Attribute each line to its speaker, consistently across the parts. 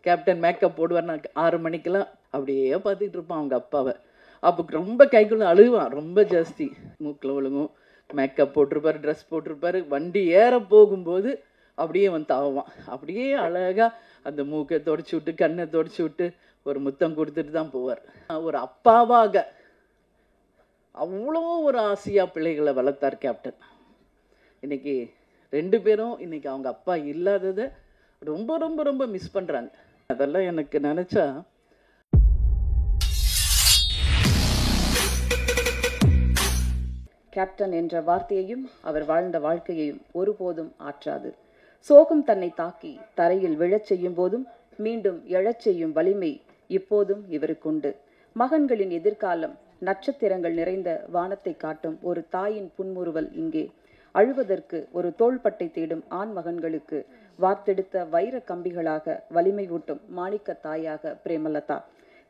Speaker 1: Captain makeup போடுவார். நான் 6 மணிக்கெல்லாம் அப்படியே பார்த்துட்டு இருப்பான் அவங்க அப்பாவை. அப்போ ரொம்ப கைக்குள்ள அழுவான், ரொம்ப ஜாஸ்தி. மூக்கில் ஒழுங்கும், மேக்கப் போட்டிருப்பாரு, ட்ரெஸ் போட்டிருப்பாரு. வண்டி ஏற போகும்போது அப்படியே வந்து தாவான். அப்படியே அழகாக அந்த மூக்கை தொடச்சி விட்டு, கண்ணை தொடச்சி விட்டு ஒரு முத்தம் கொடுத்துட்டு தான் போவார். ஒரு அப்பாவாக அவ்வளோ ஒரு ஆசையாக பிள்ளைகளை வளர்த்தார் கேப்டன். இன்னைக்கு 2 பேரும் இன்னைக்கு அவங்க அப்பா இல்லாததை ரொம்ப ரொம்ப ரொம்ப மிஸ் பண்ணுறாங்க. அதெல்லாம் எனக்கு நினச்சா
Speaker 2: கேப்டன் என்ற வார்த்தையையும் அவர் வாழ்ந்த வாழ்க்கையையும் ஒருபோதும் ஆற்றாது. சோகம் தன்னை தாக்கி தரையில் விழச் செய்யும் போதும் மீண்டும் எழச் செய்யும் வலிமை இப்போதும் இவருக்குண்டு. மகன்களின் எதிர்காலம் நட்சத்திரங்கள் நிறைந்த வானத்தை காட்டும் ஒரு தாயின் புன்முறுவல் இங்கே. அழுவதற்கு ஒரு தோள்பட்டை தேடும் ஆண் மகன்களுக்கு வார்த்தெடுத்த வைர கம்பிகளாக வலிமை ஊட்டும் மாணிக்க தாயாக பிரேமலதா.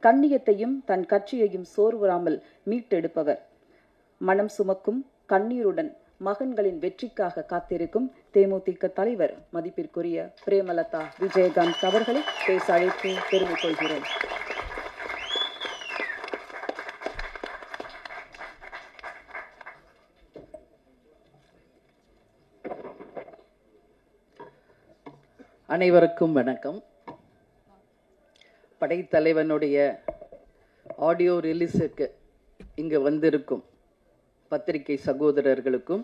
Speaker 2: கண்ணியத்தையும் தன் கட்சியையும் சோர்வுறாமல் மீட்டெடுப்பவர். மனம் சுமக்கும் கண்ணீருடன் மகன்களின் வெற்றிக்காக காத்திருக்கும் தேமுதிக தலைவர் மதிப்பிற்குரிய பிரேமலதா விஜயகாந்த் அவர்களை பேச அழைத்து பெருமை கொள்கிறோம்.
Speaker 1: அனைவருக்கும் வணக்கம். படைத்தலைவனுடைய ஆடியோ ரிலீஸுக்கு இங்கே வந்திருக்கும் பத்திரிகை சகோதரர்களுக்கும்,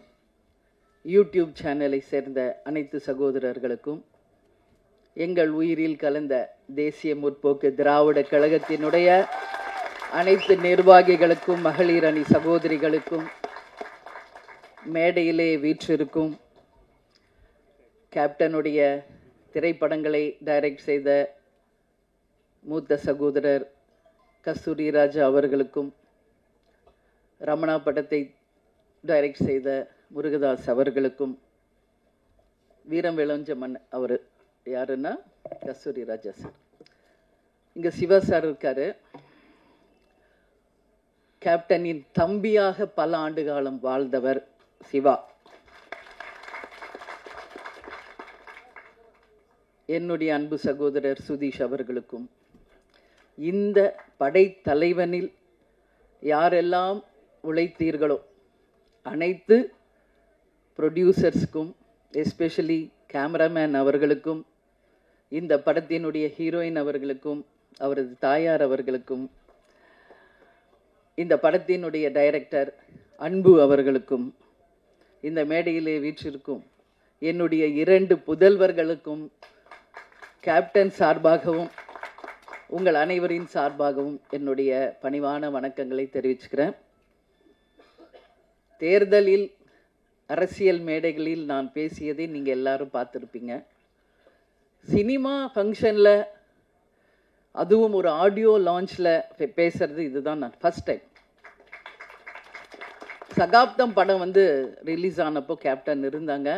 Speaker 1: யூடியூப் சேனலை சேர்ந்த அனைத்து சகோதரர்களுக்கும், எங்கள் உயிரில் கலந்த தேசிய முற்போக்கு திராவிட கழகத்தினுடைய அனைத்து நிர்வாகிகளுக்கும், மகளிர் அணி சகோதரிகளுக்கும், மேடையிலே வீற்றிருக்கும் கேப்டனுடைய திரைப்படங்களை டைரக்ட் செய்த மூத்த சகோதரர் கஸ்தூரி ராஜா அவர்களுக்கும், ரமணா படத்தை டைரக்ட் செய்த முருகதாஸ் அவர்களுக்கும், வீரம் விளஞ்சமன் அவர் யாருன்னா கஸ்தூரி ராஜா சார். இங்கே சிவா சார் இருக்காரு. கேப்டனின் தம்பியாக பல ஆண்டு காலம் வாழ்ந்தவர் சிவா. என்னுடைய அன்பு சகோதரர் சுதீஷ் அவர்களுக்கும், இந்த படைத்தலைவனில் யாரெல்லாம் உழைத்தீர்களோ அனைத்து ப்ரொடியூசர்ஸ்க்கும், எஸ்பெஷலி கேமராமேன் அவர்களுக்கும், இந்த படத்தினுடைய ஹீரோயின் அவர்களுக்கும், அவரது தாயார் அவர்களுக்கும், இந்த படத்தினுடைய டைரக்டர் அன்பு அவர்களுக்கும், இந்த மேடையிலே வீற்றிருக்கும் என்னுடைய 2 புதல்வர்களுக்கும் கேப்டன் சார்பாகவும் உங்கள் அனைவரின் சார்பாகவும் என்னுடைய பணிவான வணக்கங்களை தெரிவிச்சுக்கிறேன். தேர்தலில் அரசியல் மேடைகளில் நான் பேசியதை நீங்கள் எல்லாரும் பார்த்துருப்பீங்க. சினிமா ஃபங்க்ஷனில், அதுவும் ஒரு ஆடியோ லான்ச்சில் பேசுறது இதுதான் நான் ஃபர்ஸ்ட் டைம். சகாப்தம் படம் ரிலீஸ் ஆனப்போ கேப்டன் இருந்தாங்க.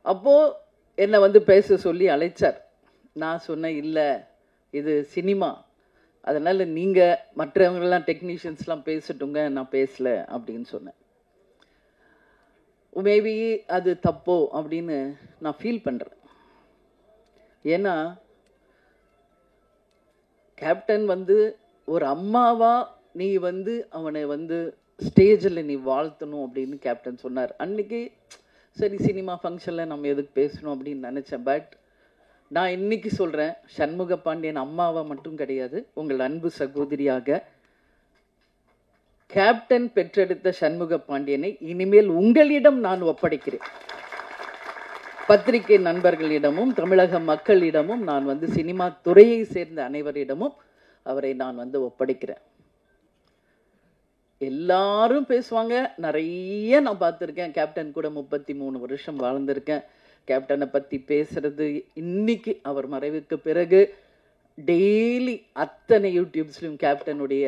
Speaker 1: அப்போது என்னை பேச சொல்லி அழைச்சார். நான் சொன்னேன், இல்லை இது சினிமா, அதனால் நீங்கள் மற்றவங்கெல்லாம் டெக்னீஷியன்ஸ்லாம் பேசட்டுங்க, நான் பேசலை அப்படின்னு சொன்னேன். மேபி அது தப்போ அப்படின்னு நான் ஃபீல் பண்ணுறேன். ஏன்னா கேப்டன் ஒரு அம்மாவா நீ அவனை ஸ்டேஜில் நீ வாழ்த்தணும் அப்படின்னு கேப்டன் சொன்னார். அன்றைக்கி சரி சினிமா ஃபங்க்ஷனில் நம்ம எதுக்கு பேசணும் அப்படின்னு நினச்சேன். பட் நான் இன்னைக்கு சொல்கிறேன், சண்முக பாண்டியன் அம்மாவை மட்டும் கிடையாது, உங்கள் அன்பு சகோதரியாக கேப்டன் பெற்றெடுத்த சண்முக பாண்டியனை இனிமேல் உங்களிடம் நான் ஒப்படைக்கிறேன். பத்திரிகை நண்பர்களிடமும் தமிழக மக்களிடமும் நான் சினிமா துறையை சேர்ந்த அனைவரிடமும் அவரை நான் ஒப்படைக்கிறேன். எல்லாரும் பேசுவாங்க, நிறைய நான் பார்த்துருக்கேன். கேப்டன் கூட 33 வருஷம் வாழ்ந்திருக்கேன். கேப்டனை பற்றி பேசுறது இன்னைக்கு அவர் மறைவுக்கு பிறகு டெய்லி அத்தனை யூடியூப்ஸ்லையும் கேப்டனுடைய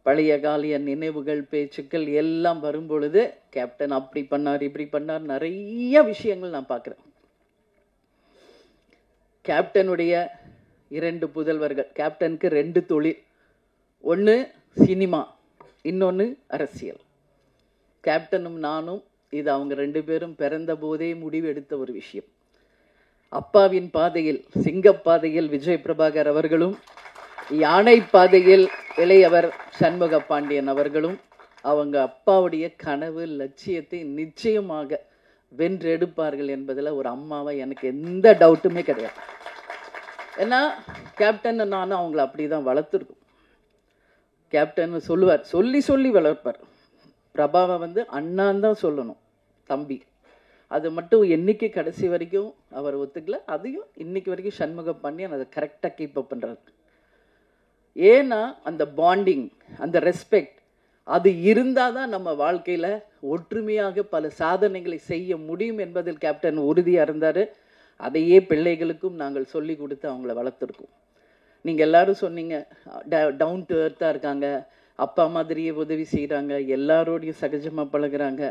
Speaker 1: பழைய காலிய நினைவுகள், பேச்சுக்கள் எல்லாம் வரும்பொழுது கேப்டன் அப்படி பண்ணார், இப்படி பண்ணார், நிறைய விஷயங்கள் நான் பார்க்குறேன். கேப்டனுடைய 2 புதல்வர்கள். கேப்டனுக்கு 2 தொழில், ஒன்று சினிமா, இன்னொன்று அரசியல். கேப்டனும் நானும் இது அவங்க 2 பேரும் பிறந்த போதே முடிவெடுத்த ஒரு விஷயம். அப்பாவின் பாதையில், சிங்கப்பாதையில் விஜய் பிரபாகர் அவர்களும், யானை பாதையில் இளையவர் சண்முக பாண்டியன் அவர்களும் அவங்க அப்பாவுடைய கனவு லட்சியத்தை நிச்சயமாக வென்றெடுப்பார்கள் என்பதில் ஒரு அம்மாவை எனக்கு எந்த டவுட்டுமே கிடையாது. ஏன்னா கேப்டன் நானும் அவங்கள அப்படி தான் வளர்த்துருக்கோம். கேப்டன் சொல்லுவார், சொல்லி சொல்லி வளர்ப்பார். பிரபாவை வந்து அண்ணான்னு தான் சொல்லணும், தம்பி. அது மட்டும் என்னைக்கு கடைசி வரைக்கும் அவர் ஒத்துக்கல. அதையும் இன்னைக்கு வரைக்கும் சண்முக பாண்டியன் அதை கரெக்டாக கீப் அப் பண்ணுறாரு. ஏன்னா அந்த பாண்டிங், அந்த ரெஸ்பெக்ட், அது இருந்தால் தான் நம்ம வாழ்க்கையில் ஒற்றுமையாக பல சாதனைகளை செய்ய முடியும் என்பதில் கேப்டன் உறுதியாக இருந்தார். அதையே பிள்ளைகளுக்கும் நாங்கள் சொல்லி கொடுத்து அவங்கள வளர்த்துருக்கோம். நீங்கள் எல்லாரும் சொன்னீங்க, டவுன் டு எர்த்தாக இருக்காங்க, அப்பா மாதிரியே உதவி செய்கிறாங்க, எல்லாரோடையும் சகஜமாக பழகுறாங்க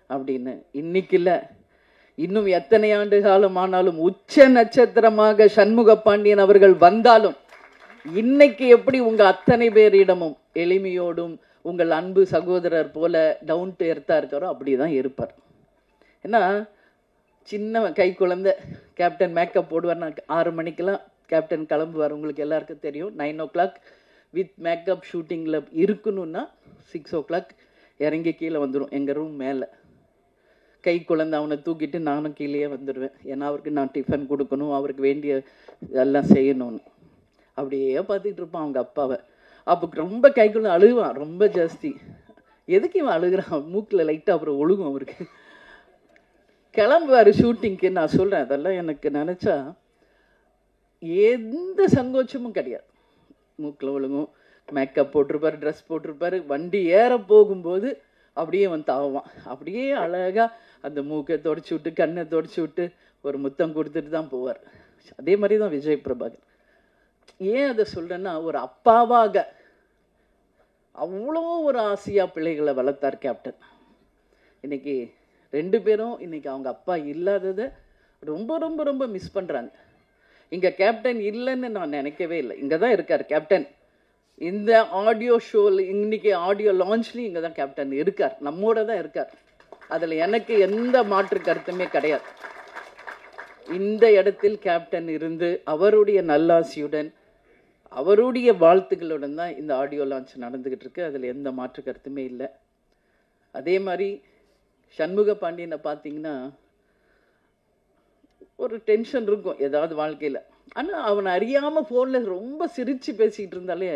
Speaker 1: அப்படின்னு. இன்னைக்கு இல்லை, இன்னும் எத்தனை ஆண்டு காலம் ஆனாலும் உச்ச நட்சத்திரமாக சண்முக பாண்டியன் அவர்கள் வந்தாலும் இன்னைக்கு எப்படி உங்க அத்தனை பேரிடமும் எளிமையோடும் உங்கள் அன்பு சகோதரர் போல டவுன் டு எர்த்தா இருக்காரோ அப்படிதான் இருப்பார். ஏன்னா சின்ன கை குழந்தை கேப்டன் மேக்கப் போடுவார். நான் 6 மணிக்கெல்லாம் கேப்டன் கிளம்புவார். உங்களுக்கு எல்லாருக்கும் தெரியும். 9 o'clock வித் மேக்கப் ஷூட்டிங்கில் இருக்கணும்னா 6 o'clock இறங்கி கீழே வந்துடும் எங்கள் ரூம் மேலே. கை குழந்தை அவனை தூக்கிட்டு நானும் கீழே வந்துடுவேன். ஏன்னா அவருக்கு நான் டிஃபன் கொடுக்கணும், அவருக்கு வேண்டிய எல்லாம் செய்யணும்னு. அப்படியே பார்த்துக்கிட்டு இருப்பான் அவங்க அப்பாவை. அப்போ ரொம்ப கைக்குள்ள அழுவான், ரொம்ப ஜாஸ்தி. எதுக்கு இவன் அழுகிறான்? மூக்கில் லைட்டாக அப்புறம் ஒழுகும் அவருக்கு. கிளம்புவார் ஷூட்டிங்க்கு. நான் சொல்கிறேன், அதெல்லாம் எனக்கு நினச்சா எந்த சங்கோச்சமும் கிடையாது. மூக்கில் ஒழுங்கும், மேக்கப் போட்டிருப்பார், ட்ரெஸ் போட்டிருப்பார். வண்டி ஏற போகும்போது அப்படியே வந்து தாவான். அப்படியே அழகாக அந்த மூக்கை தொடச்சி விட்டு, கண்ணை தொடச்சி விட்டு ஒரு முத்தம் கொடுத்துட்டு தான் போவார். அதே மாதிரி தான் விஜய் பிரபாகர். ஏன் அதை சொல்கிறேன்னா, ஒரு அப்பாவாக அவ்வளோ ஒரு ஆசையாக பிள்ளைகளை வளர்த்தார் கேப்டன். இன்னைக்கு 2 பேரும் இன்னைக்கு அவங்க அப்பா இல்லாததை ரொம்ப ரொம்ப ரொம்ப மிஸ் பண்ணுறாங்க. இங்கே கேப்டன் இல்லைன்னு நான் நினைக்கவே இல்லை. இங்கே தான் இருக்கார் கேப்டன். இந்த ஆடியோ ஷோவில், இன்னைக்கு ஆடியோ லான்ச்லேயும் இங்கே தான் கேப்டன் இருக்கார், நம்மோட தான் இருக்கார். அதில் எனக்கு எந்த மாற்று கருத்துமே கிடையாது. இந்த இடத்தில் கேப்டன் இருந்து அவருடைய நல்லாசியுடன் அவருடைய வாழ்த்துக்களுடன் தான் இந்த ஆடியோ லான்ச் நடந்துக்கிட்டு இருக்கு. அதில் எந்த மாற்று கருத்துமே இல்லை. அதே மாதிரி சண்முக பாண்டியனை பார்த்தீங்கன்னா ஒரு டென்ஷன் இருக்கும் ஏதாவது வாழ்க்கையில். ஆனால் அவனை அறியாமல் ஃபோனில் ரொம்ப சிரித்து பேசிக்கிட்டு இருந்தாலே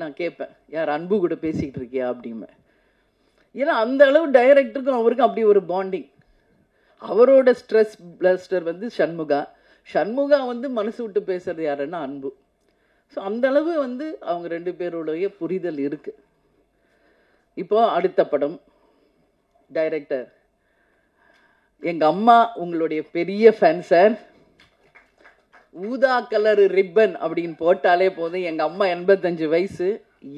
Speaker 1: நான் கேட்பேன், யார் அன்பு கூட பேசிக்கிட்டு இருக்கியா அப்படிமே. ஏன்னா அந்த அளவு டைரக்டருக்கும் அவருக்கும் அப்படி ஒரு பாண்டிங். அவரோட ஸ்ட்ரெஸ் பிளஸ்டர் வந்து சண்முகா வந்து மனசு விட்டு பேசுறது யாருன்னா அன்பு. ஸோ அந்த அளவு வந்து அவங்க 2 பேருடைய புரிதல் இருக்கு. இப்போ அடுத்த படம் டைரக்டர், எங்க அம்மா உங்களுடைய பெரிய ஃபேன் சார். ஊதா கலர் ரிப்பன் அப்படின்னு போட்டாலே போதும். எங்க அம்மா 85 வயசு,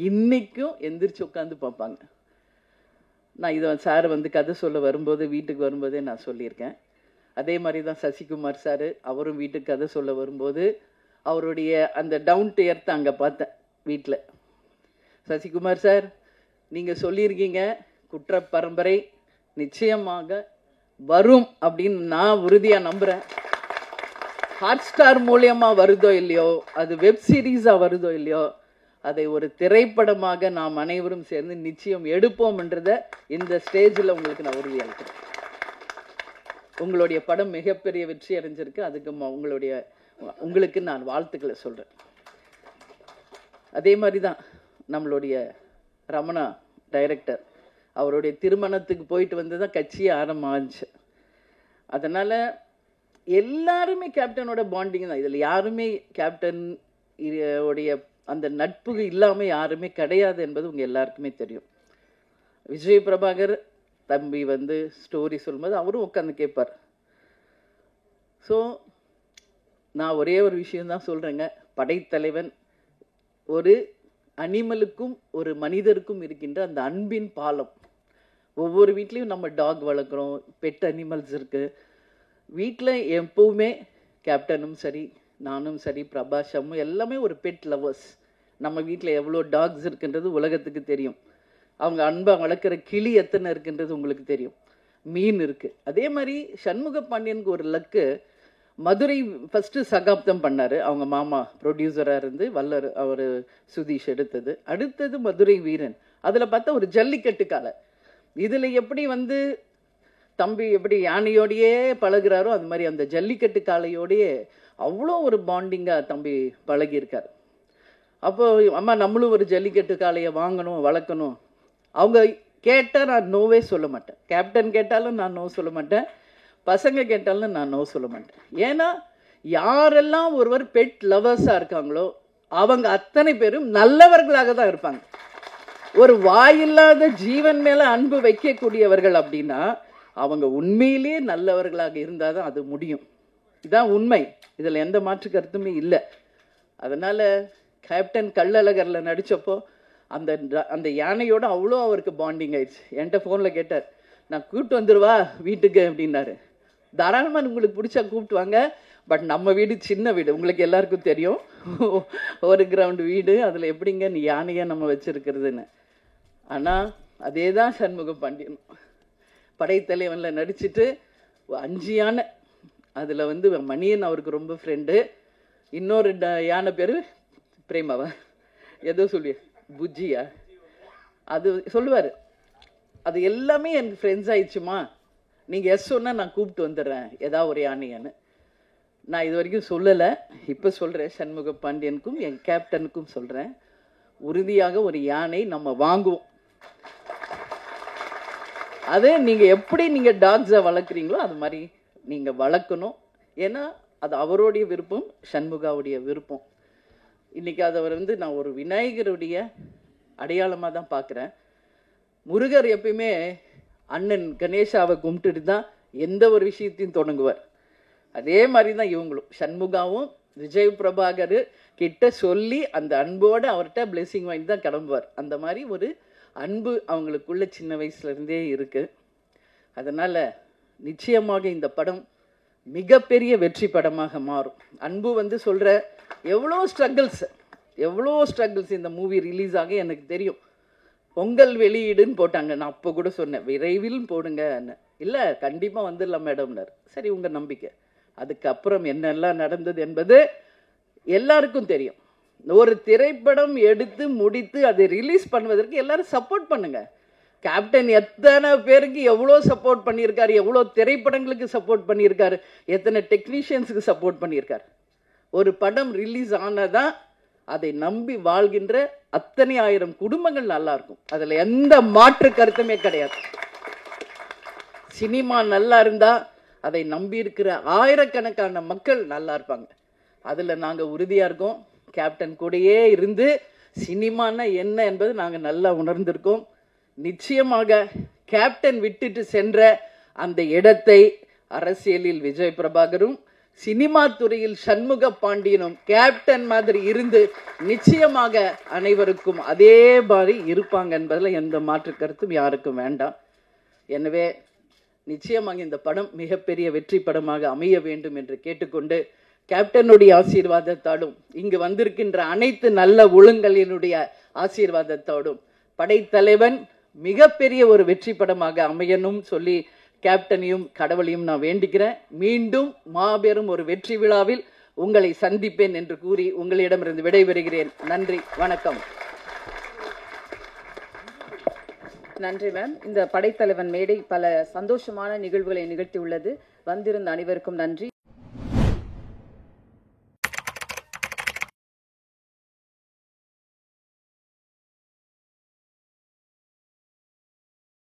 Speaker 1: இன்னைக்கும் எந்திரிச்சு உட்காந்து பார்ப்பாங்க. நான் இதை சார் வந்து கதை சொல்ல வரும்போது, வீட்டுக்கு வரும்போதே நான் சொல்லியிருக்கேன். அதே மாதிரி தான் சசிகுமார் சார், அவரும் வீட்டுக்கு கதை சொல்ல வரும்போது அவருடைய அந்த டவுன் டு எர்த் அங்கே பார்த்தேன் வீட்டில். சசிகுமார் சார், நீங்கள் சொல்லியிருக்கீங்க குற்ற பரம்பரை நிச்சயமாக வரும் அப்படின்னு நான் உறுதியாக நம்புகிறேன். ஹாட் ஸ்டார் மூலியமாக வருதோ இல்லையோ, அது வெப் சீரீஸாக வருதோ இல்லையோ, அதை ஒரு திரைப்படமாக நாம் அனைவரும் சேர்ந்து நிச்சயம் எடுப்போம்ன்றதை இந்த ஸ்டேஜில் உங்களுக்கு நான் உறுதி அளிக்கிறேன். உங்களுடைய படம் மிகப்பெரிய வெற்றி அடைஞ்சிருக்கு. அதுக்கு உங்களுக்கு நான் வாழ்த்துக்களை சொல்கிறேன். அதே மாதிரி தான் நம்மளுடைய ரமணா டைரக்டர், அவருடைய திருமணத்துக்கு போயிட்டு வந்து தான் கட்சியே ஆரம்பிச்சு. அதனால் எல்லாருமே கேப்டனோட பாண்டிங் தான். இதில் யாருமே கேப்டன் உடைய அந்த நட்பு இல்லாமல் யாருமே கிடையாது என்பது உங்கள் எல்லாருக்குமே தெரியும். விஜய் பிரபாகர் தம்பி வந்து ஸ்டோரி சொல்லும்போது அவரும் உட்காந்து கேட்பார். ஸோ நான் ஒரே ஒரு விஷயம்தான் சொல்கிறேங்க, படைத்தலைவன் ஒரு அனிமலுக்கும் ஒரு மனிதருக்கும் இருக்கின்ற அந்த அன்பின் பாலம். ஒவ்வொரு வீட்லேயும் நம்ம டாக் வளர்க்குறோம், பெட் அனிமல்ஸ் இருக்குது. வீட்டில் எப்பவுமே கேப்டனும் சரி, நானும் சரி, பிரபாஷமும் எல்லாமே ஒரு பெட் லவர்ஸ். நம்ம வீட்டில் எவ்வளோ டாக்ஸ் இருக்குன்றது உலகத்துக்கு தெரியும். அவங்க அன்பை வளர்க்குற கிளி எத்தனை இருக்குன்றது உங்களுக்கு தெரியும். மீன் இருக்குது. அதே மாதிரி சண்முக பாண்டியனுக்கு ஒரு லக்கு, மதுரை ஃபர்ஸ்ட் சகாப்தம் பண்ணாரு, அவங்க மாமா ப்ரொடியூசரா இருந்து வல்லர் அவர் சுதீஷ் எடுத்தது. அடுத்தது மதுரை வீரன். அதுல பார்த்தா ஒரு ஜல்லிக்கட்டு காலை. இதுல எப்படி வந்து தம்பி எப்படி யானையோடையே பழகுறாரோ அது மாதிரி அந்த ஜல்லிக்கட்டு காளையோடையே அவ்வளோ ஒரு பாண்டிங்கா தம்பி பழகியிருக்கார். அப்போ அம்மா நம்மளும் ஒரு ஜல்லிக்கட்டு காளையை வாங்கணும் வளர்க்கணும். அவங்க கேட்டால் நான் நோவே சொல்ல மாட்டேன். கேப்டன் கேட்டாலும் நான் நோ சொல்ல மாட்டேன், பசங்க கேட்டாலும் நான் நோ சொல்ல மாட்டேன். ஏன்னா யாரெல்லாம் ஒருவர் பெட் லவர்ஸாக இருக்காங்களோ அவங்க அத்தனை பேரும் நல்லவர்களாக தான் இருப்பாங்க. ஒரு வாயில்லாத ஜீவன் மேலே அன்பு வைக்கக்கூடியவர்கள் அப்படின்னா அவங்க உண்மையிலேயே நல்லவர்களாக இருந்தால் தான் அது முடியும். இதுதான் உண்மை, இதில் எந்த மாற்று கருத்துமே இல்லை. அதனால் கேப்டன் கள்ளழகரில் நடித்தப்போ அந்த அந்த யானையோட அவ்வளோ அவருக்கு பாண்டிங் ஆயிடுச்சு. என்கிட்ட ஃபோனில் கேட்டார், நான் கூப்பிட்டு வந்துடுவா வீட்டுக்கு அப்படின்னாரு. தாராளமாக உங்களுக்கு பிடிச்சா கூப்பிட்டு வாங்க, பட் நம்ம வீடு சின்ன வீடு, உங்களுக்கு எல்லாருக்கும் தெரியும், ஒரு கிரவுண்டு வீடு, அதில் எப்படிங்க நீ யானையை நம்ம வச்சுருக்கிறதுன்னு. ஆனால் அதே தான் சண்முக பாண்டியன் படைத்தலைவனில் நடிச்சுட்டு 5 யானை, அதில் வந்து மணியன் அவருக்கு ரொம்ப ஃப்ரெண்டு, இன்னொரு யானை பேர் பிரேமாவா ஏதோ சொல்லி புஜ்ஜியா அது சொல்லுவார். அது எல்லாமே எனக்கு ஃப்ரெண்ட்ஸ் ஆயிடுச்சுமா, நீங்கள் எஸ் சொன்னால் நான் கூப்பிட்டு வந்துடுறேன் ஏதாவது ஒரு யானையான்னு. நான் இது வரைக்கும் சொல்லலை, இப்போ சொல்கிறேன். சண்முக பாண்டியனுக்கும் என் கேப்டனுக்கும் சொல்கிறேன், உறுதியாக ஒரு யானை நம்ம வாங்குவோம். அதே நீங்கள் எப்படி நீங்கள் டாக்ஸை வளர்க்குறீங்களோ அது மாதிரி நீங்கள் வளர்க்கணும். ஏன்னா அது அவருடைய விருப்பம், சண்முகாவுடைய விருப்பம். இன்றைக்கி அதை வந்து நான் ஒரு விநாயகருடைய அடையாளமாக தான் பார்க்குறேன். முருகர் எப்பயுமே அண்ணன் கணேஷாவை கும்பிட்டுட்டு தான் எந்த ஒரு விஷயத்தையும் தொடங்குவார். அதே மாதிரி தான் இவங்களும் சண்முகாவும் விஜய் பிரபாகர் கிட்ட சொல்லி அந்த அன்போடு அவர்கிட்ட பிளெஸிங் வாங்கி தான் கிளம்புவார். அந்த மாதிரி ஒரு அன்பு அவங்களுக்குள்ள சின்ன வயசுலேருந்தே இருக்குது. அதனால் நிச்சயமாக இந்த படம் மிகப்பெரிய வெற்றி படமாக மாறும். அன்பு வந்து சொல்கிற எவ்வளோ ஸ்ட்ரகிள்ஸ் இந்த மூவி ரிலீஸ் ஆக எனக்கு தெரியும். பொங்கல் வெளியீடுன்னு போட்டாங்க, நான் அப்போ கூட சொன்னேன் விரைவில் போடுங்க. இல்லை கண்டிப்பாக வந்துடலாம் மேடம்னார். சரி உங்கள் நம்பிக்கை. அதுக்கப்புறம் என்னெல்லாம் நடந்தது என்பது எல்லாருக்கும் தெரியும். ஒரு திரைப்படம் எடுத்து முடித்து அதை ரிலீஸ் பண்ணுவதற்கு எல்லாரும் சப்போர்ட் பண்ணுங்க. கேப்டன் எத்தனை பேருக்கு எவ்வளோ சப்போர்ட் பண்ணியிருக்காரு, எவ்வளோ திரைப்படங்களுக்கு சப்போர்ட் பண்ணியிருக்காரு, எத்தனை டெக்னீஷியன்ஸுக்கு சப்போர்ட் பண்ணியிருக்காரு. ஒரு படம் ரிலீஸ் ஆனதான் அதை நம்பி வாழ்கின்ற அத்தனை ஆயிரம் குடும்பங்கள் நல்லா இருக்கும். அதில் எந்த மாற்று கருத்துமே கிடையாது. சினிமா நல்லா இருந்தா அதை நம்பி இருக்கிற ஆயிரக்கணக்கான மக்கள் நல்லா இருப்பாங்க. அதில் நாங்கள் உறுதியாக இருக்கோம். கேப்டன் கூடயே இருந்து சினிமானா என்ன என்பது நாங்கள் நல்லா உணர்ந்திருக்கோம். நிச்சயமாக கேப்டன் விட்டுட்டு சென்ற அந்த இடத்தை அரசியலில் விஜய் பிரபாகரும் சினிமா துறையில் சண்முக பாண்டியனும் கேப்டன் மாதிரி இருந்து நிச்சயமாக அனைவருக்கும் அதே மாதிரி இருப்பாங்க என்பதில் எந்த மாற்று கருத்தும் யாருக்கும் வேண்டாம். எனவே நிச்சயமாக இந்த படம் மிகப்பெரிய வெற்றி படமாக அமைய வேண்டும் என்று கேட்டுக்கொண்டு, கேப்டனுடைய ஆசீர்வாதத்தாலும் இங்கு வந்திருக்கின்ற அனைத்து நல்ல ஒழுங்கலினுடைய ஆசீர்வாதத்தோடும் படைத்தலைவன் மிகப்பெரிய ஒரு வெற்றி படமாக அமையணும் சொல்லி கேப்டனையும் கடவுளையும் நான் வேண்டிக்கிறேன். மீண்டும் மாபெரும் ஒரு வெற்றி விழாவில் உங்களை சந்திப்பேன் என்று கூறி உங்களிடமிருந்து விடைபெறுகிறேன். நன்றி, வணக்கம்.
Speaker 2: நன்றி மேம். இந்த படைத்தலைவன் மேடை பல சந்தோஷமான நிகழ்வுகளை நிகழ்த்தியுள்ளது. வந்திருந்த அனைவருக்கும் நன்றி.